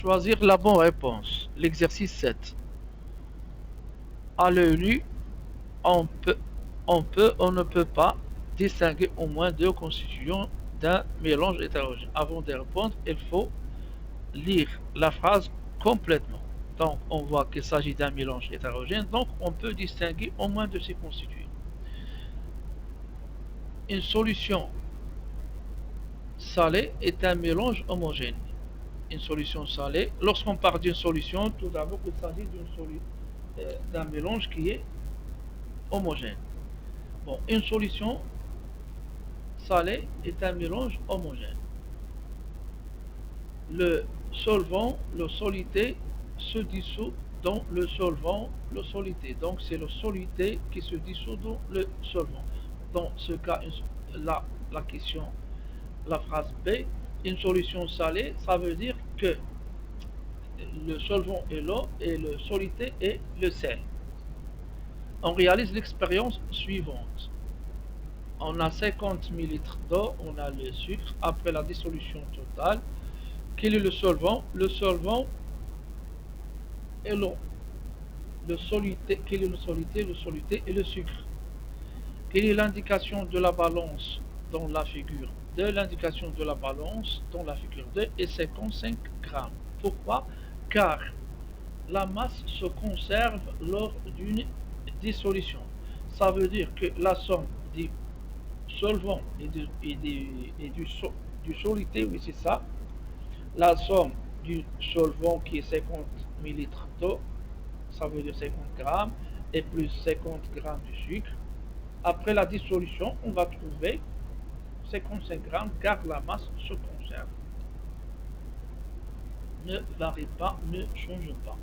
Choisir la bonne réponse. L'exercice 7. À l'œil nu, on peut, on ne peut pas distinguer au moins deux constituants d'un mélange hétérogène. Avant de répondre, il faut lire la phrase complètement. Donc, on voit qu'il s'agit d'un mélange hétérogène, donc on peut distinguer au moins de ces constituants. Une solution salée est un mélange homogène. Une solution salée, lorsqu'on parle d'une solution, tout d'abord, il s'agit d'un mélange qui est homogène. Bon, une solution salée est un mélange homogène. Le solvant, le solité, se dissout dans le solvant, le solité. Donc c'est le solité qui se dissout dans le solvant. Dans ce cas, la question, la phrase B, une solution salée, ça veut dire que le solvant est l'eau et le solité est le sel. On réalise l'expérience suivante. On a 50 ml d'eau, on a le sucre. Après la dissolution totale, quel est le solvant? Le solvant est l'eau. Le solité, quel est le solité? Le solité est le sucre. Quelle est l'indication de la balance dans la figure 2? L'indication de la balance dans la figure 2 est 55 grammes. Pourquoi? Car la masse se conserve lors d'une dissolution. Ça veut dire que la somme du solvant du solité, oui c'est ça, la somme du solvant qui est 50 ml d'eau, ça veut dire 50 grammes, et plus 50 grammes de sucre. Après la dissolution, on va trouver 55 grammes car la masse se conserve. Ne varie pas, ne change pas.